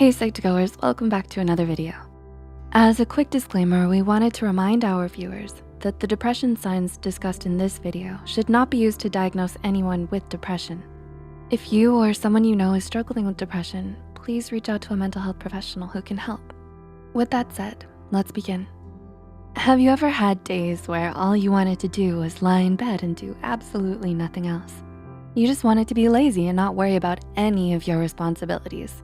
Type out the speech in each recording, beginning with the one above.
Hey Psych2Goers, welcome back to another video. As a quick disclaimer, we wanted to remind our viewers that the depression signs discussed in this video should not be used to diagnose anyone with depression. If you or someone you know is struggling with depression, please reach out to a mental health professional who can help. With that said, let's begin. Have you ever had days where all you wanted to do was lie in bed and do absolutely nothing else? You just wanted to be lazy and not worry about any of your responsibilities.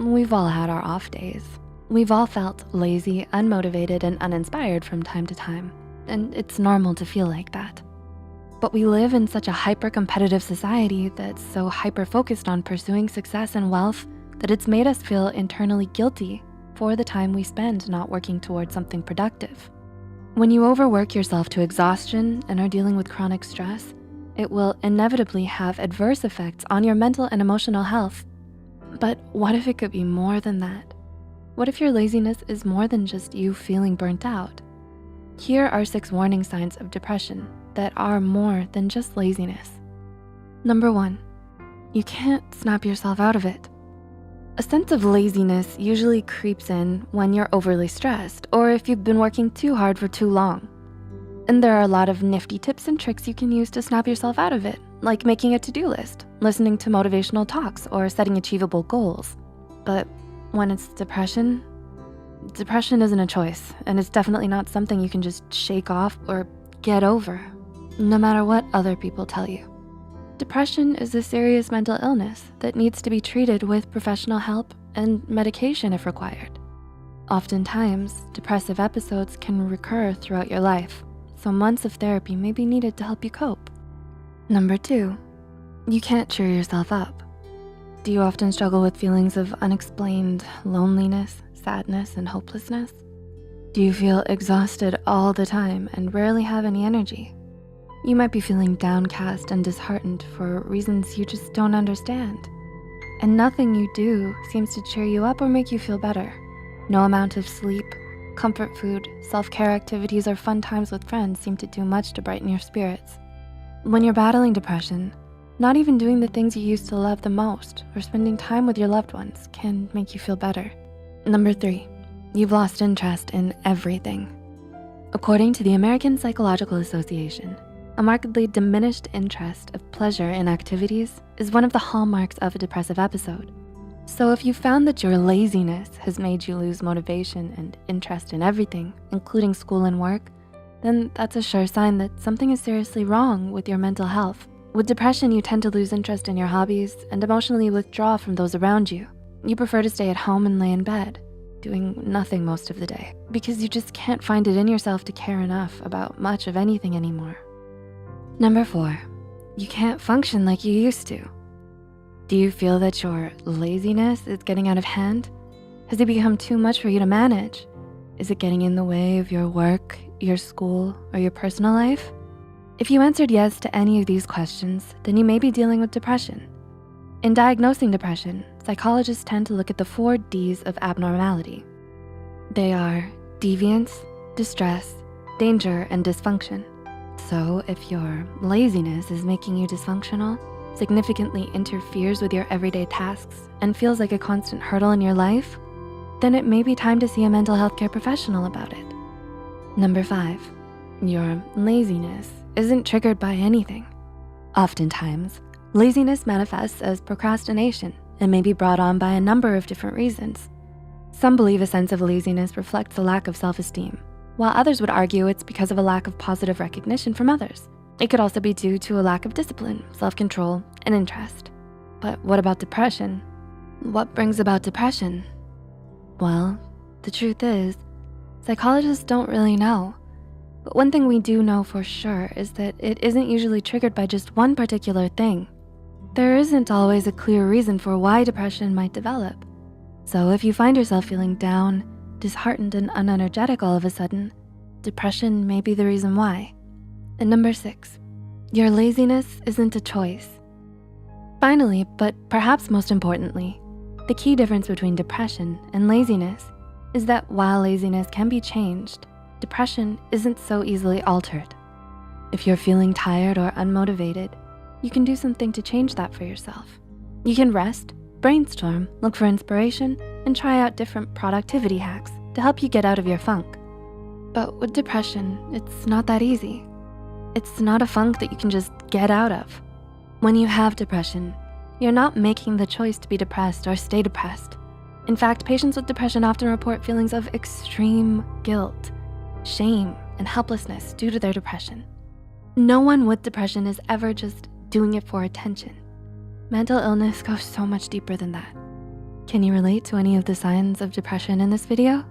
We've all had our off days. We've all felt lazy, unmotivated, and uninspired from time to time, and it's normal to feel like that. But we live in such a hyper-competitive society that's so hyper-focused on pursuing success and wealth that it's made us feel internally guilty for the time we spend not working towards something productive. When you overwork yourself to exhaustion and are dealing with chronic stress, it will inevitably have adverse effects on your mental and emotional health. But what if it could be more than that? What if your laziness is more than just you feeling burnt out? Here are 6 warning signs of depression that are more than just laziness. Number 1, you can't snap yourself out of it. A sense of laziness usually creeps in when you're overly stressed or if you've been working too hard for too long. And there are a lot of nifty tips and tricks you can use to snap yourself out of it, like making a to-do list, listening to motivational talks, or setting achievable goals. But when it's depression isn't a choice, and it's definitely not something you can just shake off or get over, no matter what other people tell you. Depression is a serious mental illness that needs to be treated with professional help and medication if required. Oftentimes, depressive episodes can recur throughout your life, so months of therapy may be needed to help you cope. Number 2, you can't cheer yourself up. Do you often struggle with feelings of unexplained loneliness, sadness, and hopelessness? Do you feel exhausted all the time and rarely have any energy? You might be feeling downcast and disheartened for reasons you just don't understand. And nothing you do seems to cheer you up or make you feel better. No amount of sleep, comfort food, self-care activities, or fun times with friends seem to do much to brighten your spirits. When you're battling depression, not even doing the things you used to love the most or spending time with your loved ones can make you feel better. Number 3, you've lost interest in everything. According to the American Psychological Association, a markedly diminished interest of pleasure in activities is one of the hallmarks of a depressive episode. So if you found that your laziness has made you lose motivation and interest in everything, including school and work, then that's a sure sign that something is seriously wrong with your mental health. With depression, you tend to lose interest in your hobbies and emotionally withdraw from those around you. You prefer to stay at home and lay in bed, doing nothing most of the day, because you just can't find it in yourself to care enough about much of anything anymore. Number 4, you can't function like you used to. Do you feel that your laziness is getting out of hand? Has it become too much for you to manage? Is it getting in the way of your work, your school, or your personal life? If you answered yes to any of these questions, then you may be dealing with depression. In diagnosing depression, psychologists tend to look at the 4 Ds of abnormality. They are deviance, distress, danger, and dysfunction. So if your laziness is making you dysfunctional, significantly interferes with your everyday tasks, and feels like a constant hurdle in your life, then it may be time to see a mental health care professional about it. Number 5, your laziness isn't triggered by anything. Oftentimes, laziness manifests as procrastination and may be brought on by a number of different reasons. Some believe a sense of laziness reflects a lack of self-esteem, while others would argue it's because of a lack of positive recognition from others. It could also be due to a lack of discipline, self-control, and interest. But what about depression? What brings about depression? Well, the truth is, psychologists don't really know. But one thing we do know for sure is that it isn't usually triggered by just one particular thing. There isn't always a clear reason for why depression might develop. So if you find yourself feeling down, disheartened, and unenergetic all of a sudden, depression may be the reason why. And number 6, your laziness isn't a choice. Finally, but perhaps most importantly, the key difference between depression and laziness is that while laziness can be changed, depression isn't so easily altered. If you're feeling tired or unmotivated, you can do something to change that for yourself. You can rest, Brainstorm, look for inspiration, and try out different productivity hacks to help you get out of your funk. But with depression, it's not that easy. It's not a funk that you can just get out of. When you have depression, you're not making the choice to be depressed or stay depressed. In fact, patients with depression often report feelings of extreme guilt, shame, and helplessness due to their depression. No one with depression is ever just doing it for attention. Mental illness goes so much deeper than that. Can you relate to any of the signs of depression in this video?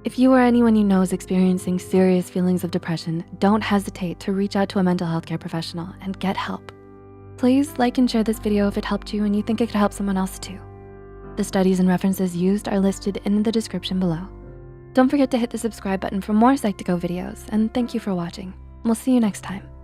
If you or anyone you know is experiencing serious feelings of depression, don't hesitate to reach out to a mental health care professional and get help. Please like and share this video if it helped you and you think it could help someone else too. The studies and references used are listed in the description below. Don't forget to hit the subscribe button for more Psych2Go videos, and thank you for watching. We'll see you next time.